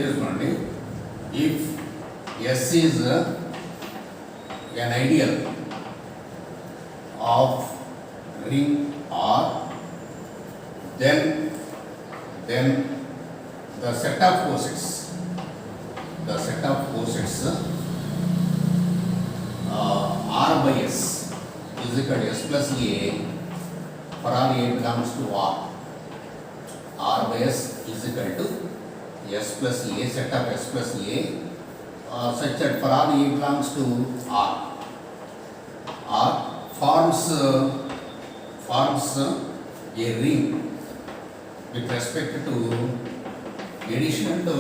తెలుసుకోండి. If S is an ideal of ring R, then the set of cosets R by S is equal to S plus A for all A belongs to R. R by S is equal to S plus A, set of S plus A, such that for all A belongs to R forms a ring with respect to addition to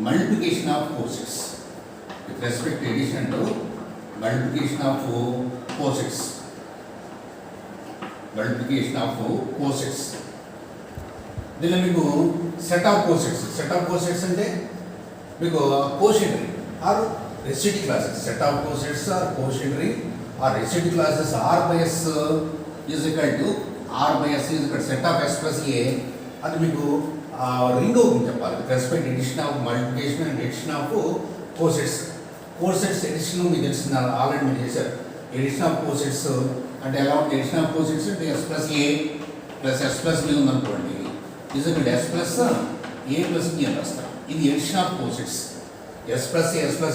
multiplication of cosets. With respect to addition to multiplication of cosets. దీనిలో మీకు set of cosets అంటే మీకు quotient ring or residue classes. Set of cosets or quotient ring or residue classes. R by S is equal to set of S plus A. అది మీకు ring అవుతుంది చెప్పాలి. With respect addition of multiplication and addition of cosets addition మీకు తెలిసిన already మీరు చేశారు. Edition of cosets అంటే ఎలా ఉంటుంది? ఎడిషన్ ఆఫ్ కోసెట్స్ అంటే ఎస్ ప్లస్ ఏ ప్లస్ ఎస్ ప్లస్ బి ఉందనుకోండి, ఈజ్ ఇక్కడ ఎస్ ప్లస్ ఏ ప్లస్ బి అని రాస్తాం. ఇది addition of cosets. S plus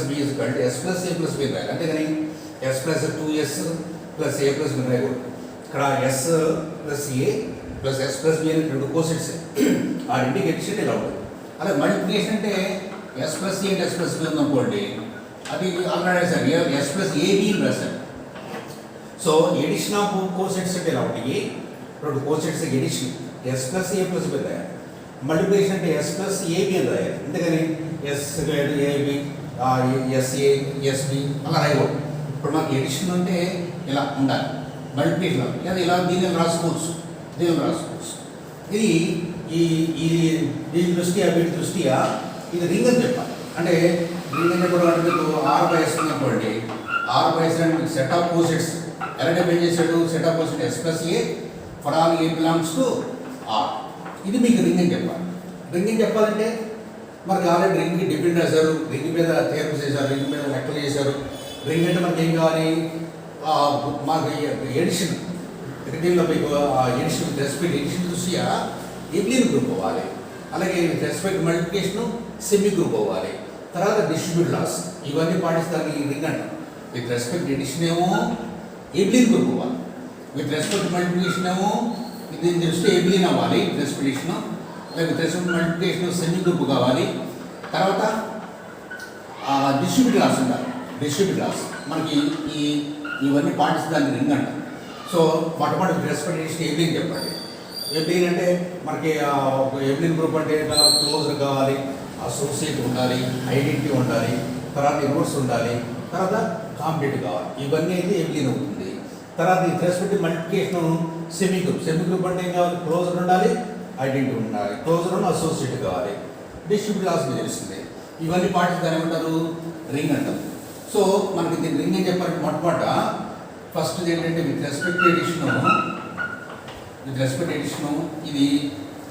B is ఇక్కడ ఎస్ ప్లస్ ఏ ప్లస్ బి రాయాలి. అంటే కానీ ఎస్ ప్లస్ 2s ప్లస్ ఏ ప్లస్ బి రాయకూడదు. ఇక్కడ ఎస్ ప్లస్ ఏ ప్లస్ ఎస్ ప్లస్ బి అని రెండు కోసెట్స్. ఆ రెండుకి ఎడిషన్ ఇలా ఉంటుంది. అలాగే మల్టిప్లికేషన్ అంటే S plus A yes plus B ఉందనుకోండి, అది ఆల్రెడీ రాశారు ఎస్ ప్లస్ ఏబి అని రాశారు. సో ఎడిషన్ ఆఫ్ కోసెట్స్ అంటే ఇలా ఉంటాయి. రెండు కోసెట్స్ ఎడిషన్ ఎస్ ప్లస్ ఏ ప్లస్ బి రాయాలి. మల్టిప్లికేషన్ అంటే ఎస్ ప్లస్ ఏబి అని రాయాలి. అందుకని ఎస్ ఏబి ఎస్ఏ ఎస్బి అలా రాయకూడదు. ఇప్పుడు మనకి ఎడిషన్ అంటే ఇలా ఉండాలి. మల్టిప్లికేషన్ లేదా ఇలా దీన్ని రాసుకోవచ్చు. ఇది దీని దృష్ట్యా వీటి దృష్ట్యా ఇది రింగ్ అని చెప్పాలి. అంటే రింగ్ అని చెప్పడం అంటే మీకు ఆర్ బై ఎస్ అనుకోండి. ఆర్ బై ఎస్ అంటే మీకు సెట్ ఆఫ్ కోసెట్స్ ఎలా డిఫైన్ చేశాడు? Set of coset S plus A for all A belongs to R. ఇది మీకు రింగ్ అని చెప్పాలి. రింగ్ అని చెప్పాలంటే మనకి ఆల్రెడీ రింగ్కి డిపెండ్ చేశారు, రింగ్ మీద థియరమ్స్ చేశారు, రింగ్ మీద లెక్కలు చేశారు. రింగ్ అంటే మనకి ఏం కావాలి? మాకు ఎడిషన్ రింగ్లో మీకు ఎడిషన్ విత్ రెస్పెక్ట్ ఎడిషన్ దృష్ట్యా ఎబ్లిన్ గ్రూప్ అవ్వాలి. అలాగే with respect multiplication semi group అవ్వాలి. తర్వాత డిస్ట్రిబ్యూట్ లాస్ ఇవన్నీ పాటిస్తానికి ఈ రింగ్ అంటాం. విత్ రెస్పెక్ట్ ఎడిషన్ ఏమో ఎబ్లిన్ గ్రూప్ అవ్వాలి. విత్ రెస్పెక్ట్ మల్టిప్లికేషన్ ఏమో దీని దృష్టి ఎబ్లిన్ అవ్వాలి. విత్ రెస్పెక్ట్ ఎడిషన్ అలాగే with respect multiplication semi group కావాలి. తర్వాత డిస్ట్రిబ్యూట్ లాస్ ఉండాలి. డిస్ట్రిబ్యూట్ లాస్ మనకి ఇవన్నీ పాటిస్తానికి రింగ్ అంటాం. సో మొట్టమొదటి విత్ రెస్పెక్ట్ ఎడిషన్ ఎబ్లిన్ చెప్పండి. ఎబ్లిన్ అంటే మనకి ఎబ్లిన్ గ్రూప్ అంటే క్లోజర్ కావాలి, అసోసియేట్ ఉండాలి, ఐడెంటిటీ ఉండాలి, తర్వాత ఇన్వర్స్ ఉండాలి, తర్వాత కాంపిటేటివ్ కావాలి. ఇవన్నీ అయితే ఎబ్లిన్ అవుతుంది. తర్వాత with respect multiplication semi group అంటే ఏం కావాలి? క్లోజర్ ఉండాలి, ఐడెంటిటీ ఉండాలి, క్లోజర్ ఉన్న అసోసియేట్ కావాలి. డిస్ట్రిబ్యూట్ లాస్ మీద తెలుస్తుంది. ఇవన్నీ పాటిస్తానే ఉంటారు రింగ్ అంటారు. సో మనకి దీన్ని రింగ్ అని చెప్పాలంటే మొట్టమొదట ఫస్ట్ ఏంటంటే విత్ రెస్పెక్ట్ ఎడిషను ఇది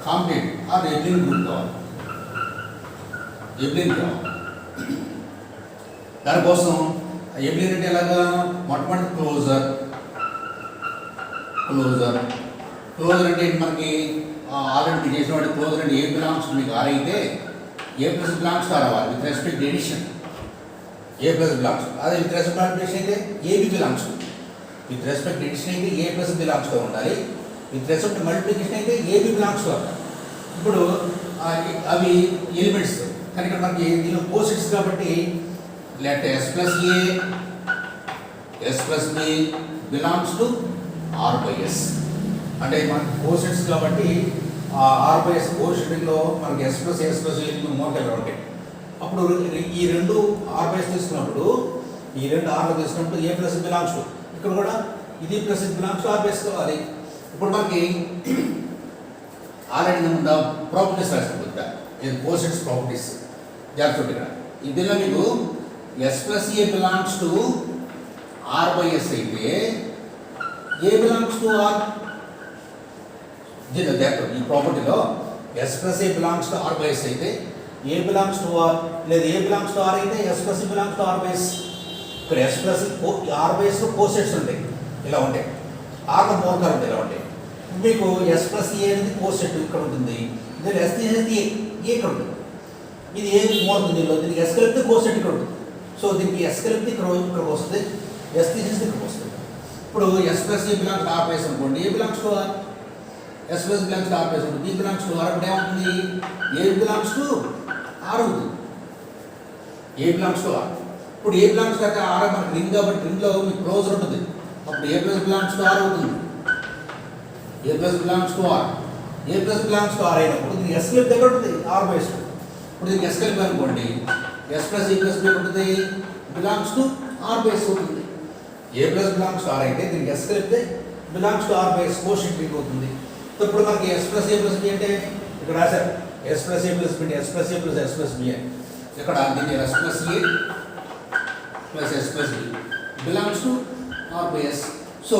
కాంపిటేటివ్ ఆర్ ఎబ్లిన్ గ్రూప్ కావాలి. దానికోసం ఎబ్లిన్ అంటే ఎలాగా? మొట్టమొదటి క్లోజర్ అంటే మనకి ఆల్రెడీ మీరు చేసిన వాటి క్లోజర్ అంటే ఏ బిలాంగ్స్ మీకు ఆర్ అయితే ఏ ప్లస్ బిలాంగ్స్ ఆర్ అవ్వాలి. With respect addition A plus belongs. అదే విత్ రెస్పెక్ట్ మల్టిప్లికేషన్ అయితే AB belongs. With respect addition అయితే ఏ ప్లస్ బిలాంగ్స్తో ఉండాలి. విత్ రెస్పెక్ట్ మల్టిప్లికేషన్ అయితే ఏబి బిలాంగ్స్తో ఉండాలి. ఇప్పుడు అవి ఎలిమెంట్స్ కానీ ఇక్కడ మనకి దీనిలో కోసెట్స్ కాబట్టి let S plus A yes plus B belongs to R by S. అంటే మనకి కోసెట్స్ కాబట్టి ఆర్ బై ఎస్ కోషెంట్లో మనకి ఎస్ ప్లస్ మోడల్ ఉంటాయి. అప్పుడు ఈ రెండు ఆర్ బై ఎస్ తీసుకున్నప్పుడు ఈ రెండు ఆర్లో తీసుకున్నప్పుడు ఏ ప్లస్ బిలాంగ్స్ టు ఇక్కడ కూడా ఇది plus belongs to R by S కావాలి. ఇప్పుడు మనకి ఆల్రెడీ ముందు ప్రాపర్టీస్ రాసుకుంటా ఇది కోసెట్స్ ప్రాపర్టీస్ జాగ్రత్తగా. ఇందులో మీకు S plus A belongs to R by S అయితే ఏ బిలాంగ్స్ టు ఆర్. ఈ ప్రాపర్టీలో S plus A belongs to R by S అయితే ఏ బిలాంగ్స్ టు ఆర్, లేదా ఏ బిలాంగ్స్ టు ఆర్ అయితే S plus A belongs to R by S. ఇక్కడ yes plus R by ఎస్లో cosets ఉంటాయి, ఇలా ఉంటాయి. ఆర్లో మూలకాలు ఉంటాయి, ఇలా ఉంటాయి. మీకు ఎస్ ప్లస్ ఏ అనేది కోసెట్ ఇక్కడ ఉంటుంది, దీని ఎస్ తీసేది ఏ ఇక్కడ ఉంటుంది. ఇది ఏ మూలకం దీనిలో, దీనికి ఎస్ కలిపితే కోసెట్ ఇక్కడ ఉంటుంది. సో దీనికి ఎస్ కలిపితే ఇక్కడికి వస్తుంది, ఎస్ తీసేస్తే ఇక్కడికి వస్తుంది. ఇప్పుడు S plus A belongs to R by S అనుకోండి, A belongs to R, S plus belongs to R by S ఉంటుంది, బి బిలాంగ్స్ టు ఆర్ అంటే ఏమవుతుంది, ఏ బిలాంగ్స్ టు ఆర్ అవుతుంది, ఏ బిలాంగ్స్ టు ఆర్. ఇప్పుడు ఏ బిలాంగ్స్ టు ఆర్ మనకి ring కాబట్టి రింగ్లో మీకు క్లోజర్ ఉంటుంది, అప్పుడు A plus belongs to R అవుతుంది, A plus belongs to R. A plus belongs to R అయినప్పుడు దీనికి ఎస్ కలిపి దగ్గర ఉంటుంది ఆర్ బై ఎస్. ఇప్పుడు దీనికి ఎస్ కలిపి అనుకోండి, ఎస్ ప్లస్ ఏ ప్లస్ బి ఉంటుంది, belongs to R by S అవుతుంది. A plus belongs to R అయితే దీనికి ఎస్ కలిపితే belongs to R by S quotient ring అవుతుంది. ఇప్పుడు మనకి ఎస్ ప్లస్ ఏ ప్లస్ బి అంటే ఇక్కడ రాశారు ఎస్ ప్లస్ ఏ ప్లస్ బి, ఎస్ ప్లస్ ఏ ప్లస్ ఎస్ ప్లస్ బి అని. ఇక్కడ దీన్ని S plus A plus yes plus B belongs to R by S. So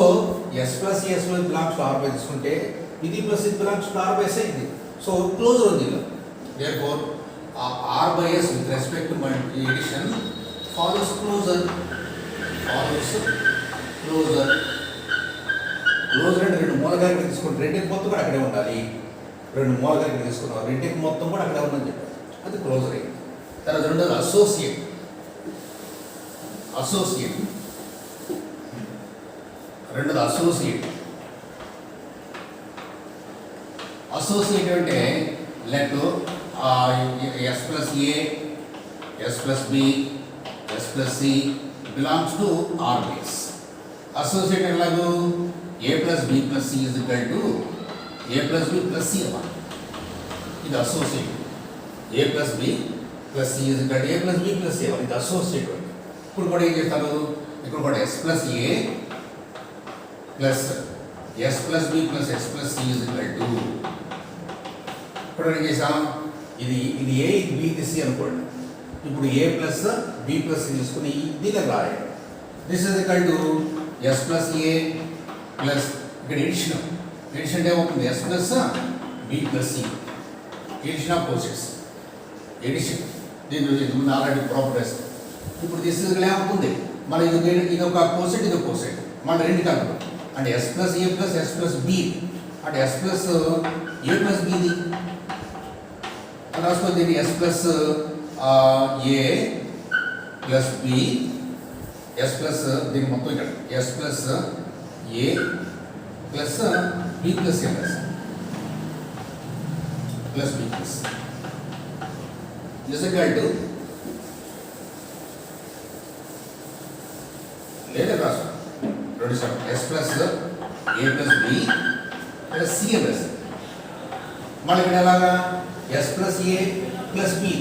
yes plus A yes plus belongs to R by తీసుకుంటే ఇది plus ఇది belongs to R by S అయింది. So closure ఉంది ఇలా. Therefore R by S with respect to addition follows closure, follows closure. Closure అంటే రెండు మూలకాలు తీసుకుంటే రెండింటి మొత్తం కూడా అక్కడే ఉండాలి. రెండు మూలకాలు తీసుకున్నాం, రెండింటి మొత్తం కూడా అక్కడే ఉందని చెప్పారు, అది క్లోజర్ అయింది. తర్వాత రెండోది అసోసియేట్. అసోసియేట్ రెండోది అసోసియేట్. అసోసియేట్ అంటే let S plus A yes plus B S plus C belongs to R by S. Associate ఎలాగూ A plus B plus C is equal to A plus B plus C అవ్వాలి, ఇది associate. A plus B plus C is equal to A plus B plus C అవ్వాలి, ఇది associate. ఇప్పుడు కూడా ఏం చేస్తారు, ఇక్కడ కూడా S plus A plus yes plus B plus yes plus C is equal to, ఇప్పుడు ఏం చేసాం, ఇది ఇది ఏ ఇది బి ఇది సి అనుకోండి. ఇప్పుడు A plus B plus C తీసుకుని దీని రాయండి. This is equal to S plus A plus ఇక్కడ ఎడిషన్. ఎడిషన్ అంటే ఏమవుతుంది, S plus B plus C, addition of cosets, addition. దీని ముందు ఆల్రెడీ ప్రాపర్ వేస్తాం. ఇప్పుడు దిస్ ఇస్ ఏమవుతుంది, మన ఇది ఒక కోసెట్, ఇది ఒక కోసెట్, మన రెండు కలుపు అంటే ఎస్ ప్లస్ ఏ ప్లస్ ఎస్ ప్లస్ బి అంటే ఎస్ ప్లస్ ఏ ప్లస్ బిది అని రాసుకోండి. దీన్ని ఎస్ ప్లస్ ఏ ప్లస్ బి ఎస్ ప్లస్ దీని మొత్తం ఇక్కడ ఎస్ ప్లస్ ఏ ప్లస్ బి ప్లస్ ఏ ప్లస్ బి ప్లస్ టు లేదా రాసు రెండు సార్ ఎస్ ప్లస్ ఏ plus B plus C plus. మళ్ళీ ఇక్కడ ఎలాగా S plus A plus B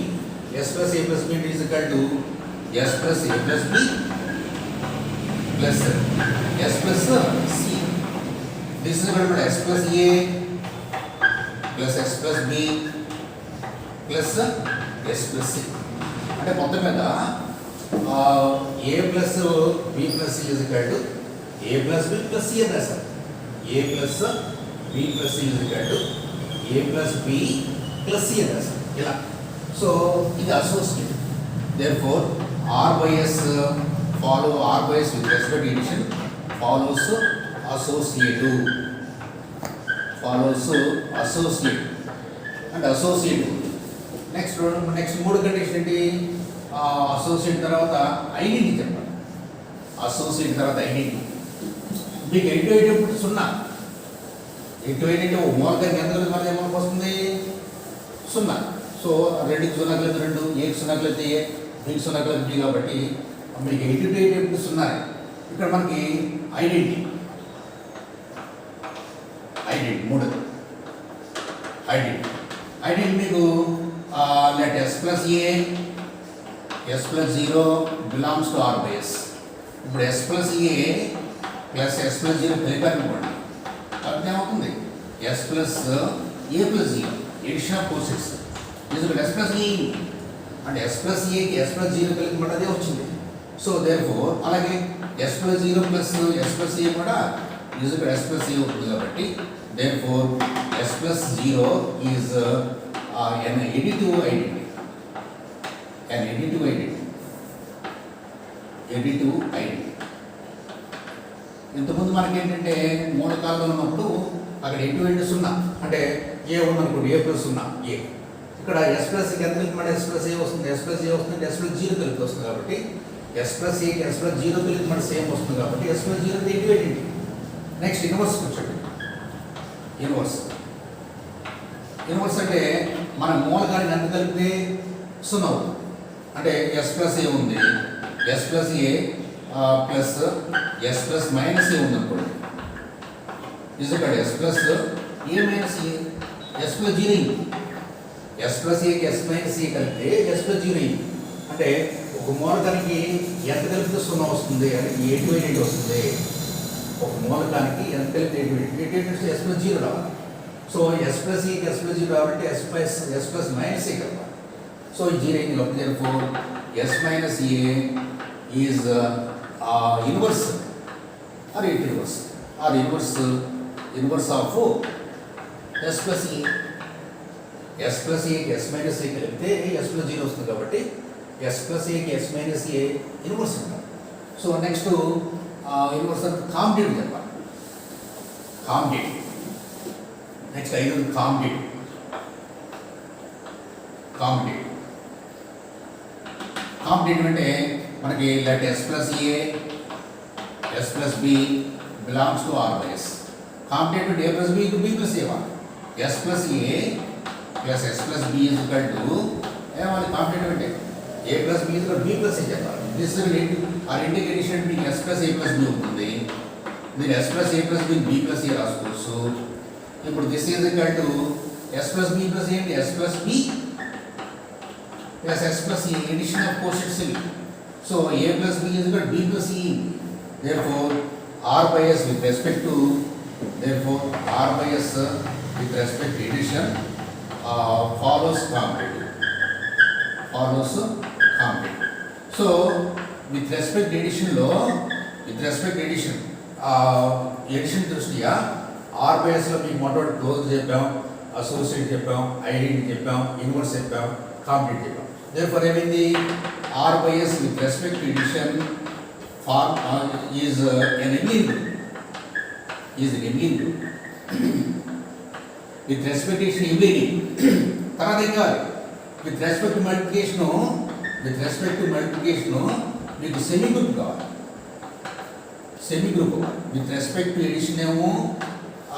S plus A plus B is equal to S plus A plus B plus yes plus C. This is equal to S plus A plus yes plus B plus yes plus C. అంటే మొత్తం మీద A plus B plus C is equal to A plus B plus C అని రాశారు. A plus B plus C is equal to A plus B plus C అని రాశారు ఇలా. So ఇది associate. Therefore R by S follow R by S with respect edition follows associative, follows associate and associative. Next మూడు condition ఏంటి, associate తర్వాత identity చెప్పాలి. Associate తర్వాత identity. మీకు ఎటు అయ్యేటప్పుడు సున్నా, ఎటు ఏంటంటే ఓ మూలకానికి ఎంత కలిపి మనకి ఏమో వస్తుంది సున్నా. సో రెండుకి సున్నా కలిపి రెండు, ఏకి సున్నా కలిపి ఏ, బికి సున్నా కలిపి బి, కాబట్టి మీకు ఎటు అయ్యేటప్పుడు సున్నా. ఇక్కడ మనకి ఐడెంటిటీ, ఐడెంటిటీ మూడోది ఐడెంటిటీ. ఐడెంటిటీ మీకు let S plus A yes plus 0 belongs to R by S. ఇప్పుడు ఎస్ ప్లస్ ఏ ప్లస్ ఎస్ ప్లస్ 0 కలిపారు అనుకోండి, కాబట్టి ఏమవుతుంది S plus A plus 0 addition of cosets ఇది ఎస్ ప్లస్ ఏ అంటే ఎస్ ప్లస్ ఏకి ఎస్ ప్లస్ 0 కలిపి కూడా అదే వచ్చింది. సో దేర్ఫోర్ అలాగే S plus 0 plus yes plus A కూడా ఈజ్ ఎస్ ప్లస్ ఏ అవుతుంది. కాబట్టి therefore yes plus 0 is an additive identity. An additive identity. Additive identity. ఇంతకుముందు మనకి ఏంటంటే మూలకాల్లో ఉన్నప్పుడు అక్కడ ఎటువంటి సున్నా అంటే ఏ ఉందనుకోండి ఏ ప్లస్ సున్నా ఏ ఇక్కడ ఎస్ ప్లస్ ఎంత కలిపి మన ఎస్ ప్లస్ ఏ వస్తుంది ఎస్ ప్లస్ ఏ వస్తుంది ఎస్ ప్లస్ జీరో కలిపి వస్తుంది కాబట్టి S plus A yes plus zero కలిపి మన సేమ్ వస్తుంది కాబట్టి ఎస్ ప్లస్ జీరో ఎటువంటి నెక్స్ట్ ఇన్వర్స్ కూర్చోండి ఇన్వర్స్ ఇన్వర్స్ అంటే మన మూలకాన్ని ఎంత కలిపితే సున్నా అవుతుంది అంటే ఎస్ ప్లస్ ఏ ఉంది s plus A plus yes plus minus a ఉంది అనుకోండి ఇజ్ ఇక్కడ yes plus a minus a yes plus zero s plus ఏకి ఎస్ మైనస్ ఏ కలిపితే ఎస్ ప్లస్ జీరో అంటే ఒక మూలకానికి ఎంత కలిపితే సున్నా వస్తుంది అంటే ఎటువంటి వస్తుంది ఒక మూలకానికి ఎంత కలిపితే ఎటువంటి ఎస్ ప్లస్ జీరో రావాలి సో ఎస్ ప్లస్ ఏకి ఎస్ ప్లస్ జీరో రావాలంటే ఎస్ ప్లస్ మైనస్ ఏ కలపాలి సో ఈ జీరో అయింది కాబట్టి therefore s minus a is inverse or it inverse or inverse of s plus e s plus a s minus a కలిపితే s plus 0 వస్తుంది కాబట్టి s plus a s minus a inverse ఉంటుంది so next inverse అంటే commutative చెప్పాలి commutative next ఐదు commutative అంటే మనకి let S plus A yes plus B belongs to R by S commutative A plus B to B plus A one S plus A plus yes plus B is equal to ఏమని commutative అంటే A plus B is equal B plus A చెప్పాలి this or integration మీకు S plus ఏ plus B ఉంటుంది మీరు S plus A plus B B plus A రాసుకోవచ్చు ఇప్పుడు this is equal to S plus B plus A అంటే S plus B plus yes plus A addition of quotients ఇవి so a plus b is equal to b plus e therefore r by s with respect to addition follows competitive so with respect to addition addition దృష్ట్యా r by s లో మీకు మొదటి close చెప్పాం associate చెప్పాం identity చెప్పాం inverse చెప్పాం competitive చెప్పాం therefore ఏమైంది r by s with respect to addition form is an abelian group with respect to addition abelian తర్వాత ఇంకా with respect to multiplication మీకు సెమీ గ్రూప్ కావాలి with respect to addition ఏమో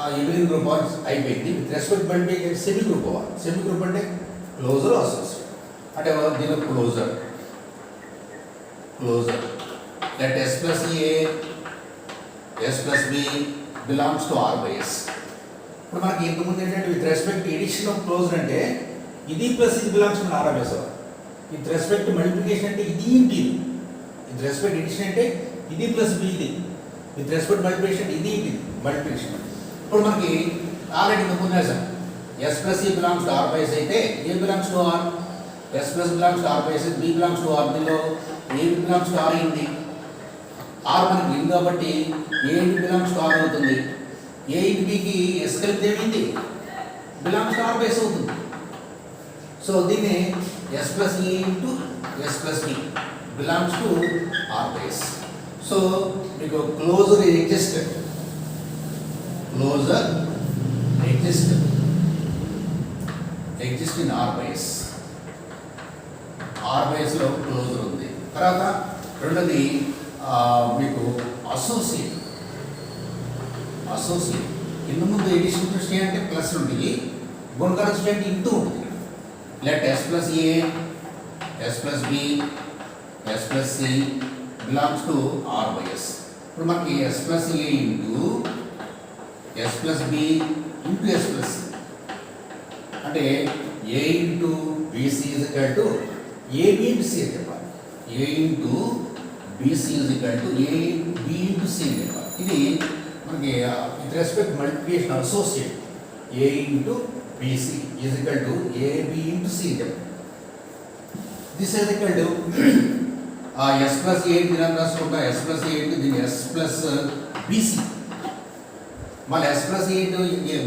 abelian group అయిపోయింది with respect to multiplication semi group కావాలి semi group అంటే closure associate అంటే దీని closure let s plus a s plus b belongs to r by s ఇప్పుడు మనకి ఇంతకుముందు ఏంటంటే with respect to addition of closure అంటే ఇది ప్లస్ ఇది belongs to r by s with respect to multiplication అంటే ఇది ఇంటి విత్ రెస్పెక్ట్ ఎడిషన్ అంటే ఇది ప్లస్ బి ఇది విత్ రెస్పెక్ట్ మల్టిప్లికేషన్ ఇది ఇంటి మల్టిప్లికేషన్ ఇప్పుడు మనకి ఆల్రెడీ ఇంతకుముందు sir s plus e belongs to r by s అయితే a belongs to r s plus belongs to r by s b belongs to r దీనిలో ఏ belongs to are అయింది are మనకి ఉంది కాబట్టి ఏ belongs to R అవుతుంది ఏ బికి S కలిపితే ఏమైంది belongs to R by S అవుతుంది సో దీన్ని S plus A into S plus B belongs to R by S so మీకు closure exist in R by S R by ఎస్లో closure ఉంది తర్వాత రెండోది మీకు అసోసియేట్ ఇంత ముందు ఎడిషన్ దృష్టి అంటే ప్లస్ ఉంటుంది గుణకార దృష్టి అంటే ఇంటూ ఉంటుంది let S plus A yes plus B S plus C belongs to R by S ఇప్పుడు మనకి S plus A into S plus B into S plus అంటే A into BC is equal to AB into C అని చెప్పాలి A into BC is equal to A B into C అని చెప్పాలి ఇది మనకి with respect multiplication associate A into BC is equal to AB into C అని చెప్పాలి this is equal to S plus A దీని రాసుకుంటా ఎస్ ప్లస్ ఏ ఇంటూ దీని S plus BC మళ్ళీ S plus A into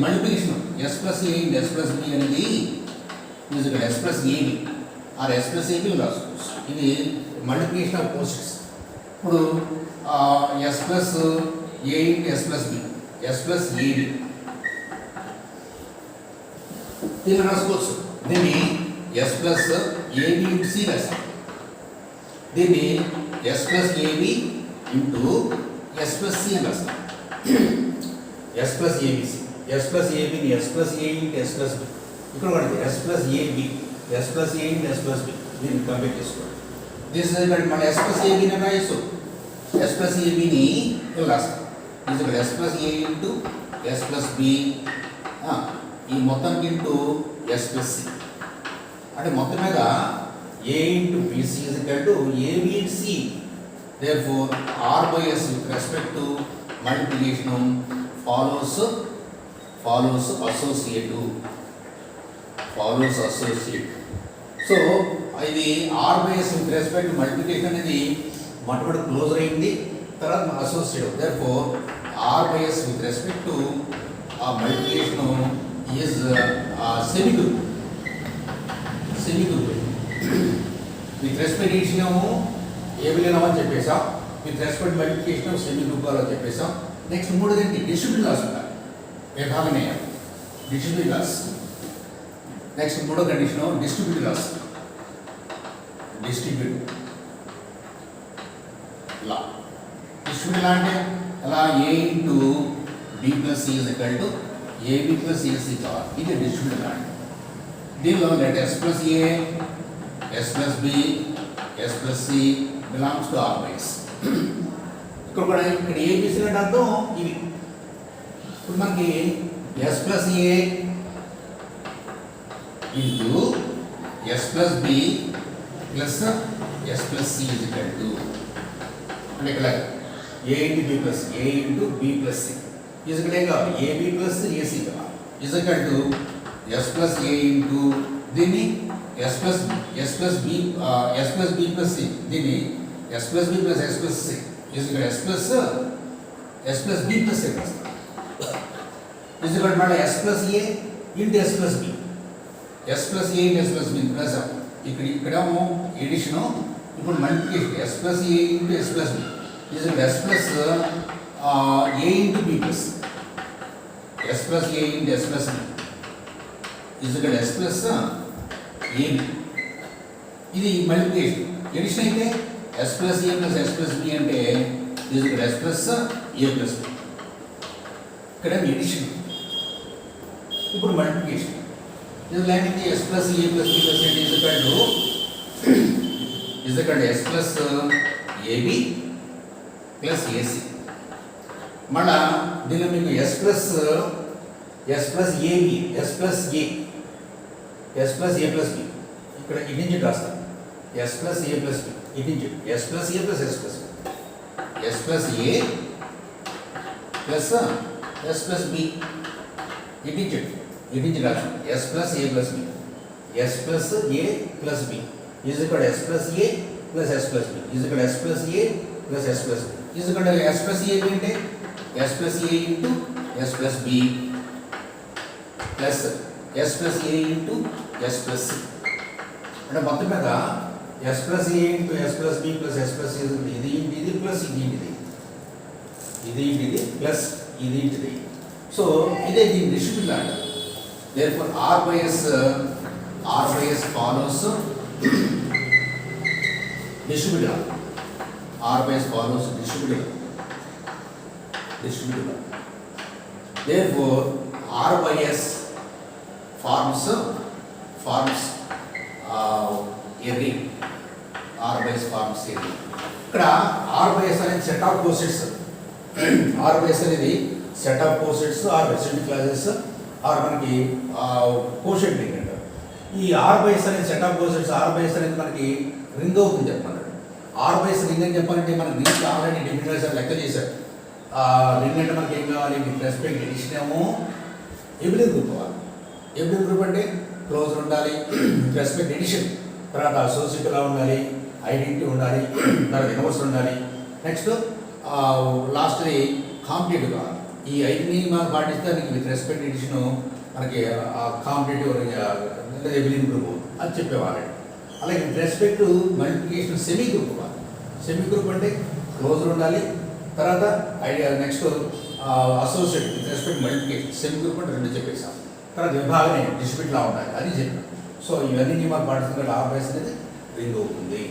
multiplication S plus A into S plus B అనేది is ఇక్కడ yes plus AB or S plus AB రాసుకోవచ్చు. ఇది multiplication of cosets. ఇప్పుడు S plus A into S plus B, S plus AB దీన్ని రాసుకోవచ్చు. దీన్ని S plus AB into C రాస్తాం. దీన్ని S plus AB into S plus C అని రాస్తాం. S plus ABC, S plus ఏబిని S plus A into S plus B, ఇక్కడ కూడా S plus AB, S plus A into S plus B, దీన్ని complete చేసుకోండి. This ఇక్కడ మన yes plus ఏబిని రాయొచ్చు. ఎస్ ప్లస్ ఏబిని ఇలా రాస్తాం. ఇది ఇక్కడ yes plus A into S plus B, ఈ మొత్తం ఇంటూ ఎస్ ప్లస్ సి, అంటే మొత్తం మీద A into BC is equal to AB into C. therefore r by s with respect to multiplication follows associative. So ఇది r by s with respect to multiplication అనేది మొట్టమొదటి closure అయింది, తర్వాత associative. therefore r by s with respect to multiplication is semi-group. with respect ఇచ్చినాము ఏ విలీనం అని చెప్పేసాం, with respect multiplication semi group అని చెప్పేసాం. నెక్స్ట్ మూడోది ఏంటి, డిస్ట్రిబ్యూటివ్ లాస్ ఉండాలి, విభాగనే డిస్ట్రిబ్యూటివ్ లాస్. నెక్స్ట్ మూడో condition distributive laws. Distributive law అంటే అలా A into B plus C is equal to AB plus AC కావాలి. ఇది డిస్ట్రిబ్యూటివ్ లా. దీనిలో let S plus A, yes plus B, S plus C belongs to R by S. ఇక్కడ కూడా ఇక్కడ ABC అంటే అర్థం ఇవి. ఇప్పుడు మనకి S plus A into S plus B plus yes plus C is equal to, అంటే ఇక్కడ A into B plus A into B plus C is ఇక్కడ ఏం కావాలి, ఏబి ప్లస్ ఏసీ కావాలి. Is equal to S plus A into దీన్ని S plus B plus C, దీన్ని S plus B plus yes plus C is ఇక్కడ yes plus B plus C is ఇక్కడ మళ్ళీ S plus A into S plus B, S plus A into S plus B plus ఇక్కడేమో addition, ఇప్పుడు multiplication S plus A into S plus B is ఇక్కడ yes plus A into B plus, yes plus A into S plus B is ఇక్కడ yes plus AB. ఇది multiplication. Addition అయితే S plus ఏ plus yes plus B అంటే is ఇక్కడ yes plus ఏ plus B, ఇక్కడ addition. ఇప్పుడు multiplication. ఇది లేకపోతే S plus ఏ plus B plus అంటే ఇజ్ ఇక్కడ yes plus AB plus AC. మళ్ళా దీనిలో మీకు S plus AB, S plus ఏ ప్లస్ బి, ఇక్కడ ఇటు నుంచి రాస్తాం ఎస్ ప్లస్ ఏ ప్లస్ బి, ఇటు నుంచి ఎస్ ప్లస్ ఏ plus yes plus B, S plus ఏ ప్లస్ ఎస్ ప్లస్ బి, ఇటు నుంచి రాస్తాం S plus A plus B, S plus A plus B is ఇక్కడ yes plus A plus yes plus B is ఇక్కడ yes plus A plus yes plus B is ఇక్కడ yes plus A అంటే S plus A into S plus B plus yes plus A into S plus C, అంటే మొత్తం మీద S plus A into S plus B plus yes plus C ఇది plus ఇది plus ఇది. So ఇదే దీని distributive అంటారు. therefore r by s follows distributive. r by s follows distributive. therefore r by s forms a ring. r by s forms a ring. ఇక్కడ r by s అనేది set of cosets. r by s అనేది set of cosets or residue classes or మనకి quotient ring అంటారు. ఈ r by s అనేది set of cosets, r by s అనేది మనకి ring అవుతుంది చెప్పమన్నాడు. ఆర్ బై ఎస్ రింగ్ అని చెప్పాలంటే మనకి రింగ్ ఆల్రెడీ డిఫినెట్ లెక్క చేశారు. రింగ్ అంటే మనకి ఏం కావాలి, విత్ రెస్పెక్ట్ ఎడిషన్ ఏమో ఎబిలియన్ గ్రూప్ అవ్వాలి. ఎబిలియన్ గ్రూప్ అంటే క్లోజర్ ఉండాలి, విత్ రెస్పెక్ట్ ఎడిషన్, తర్వాత అసోసియేటివ్లా ఉండాలి, ఐడెంటిటీ ఉండాలి, తర్వాత ఇన్వర్స్ ఉండాలి, నెక్స్ట్ లాస్ట్ది కాంపిటేటివ్ కావాలి. ఈ ఐదుని మనం పాటిస్తే దానికి విత్ రెస్పెక్ట్ ఎడిషన్ మనకి కాంపిటేటివ్ లేదా ఎవిలింగ్ గ్రూప్ అని చెప్పేవాళ్ళు. అలాగే with respect to multiplication semi group వాళ్ళు. సెమీ గ్రూప్ అంటే క్లోజ్డ్ ఉండాలి. తర్వాత idea next associate with respect multiplication. Semi group అంటే రెండు చెప్పేసాం. తర్వాత విభాగం డిస్ట్రిబ్యూట్లా ఉండాలి అది చెప్పాం. సో ఇవన్నీ నియమాలు పాటిస్తున్న ఆర్బైస్ అనేది రింగ్ అవుతుంది.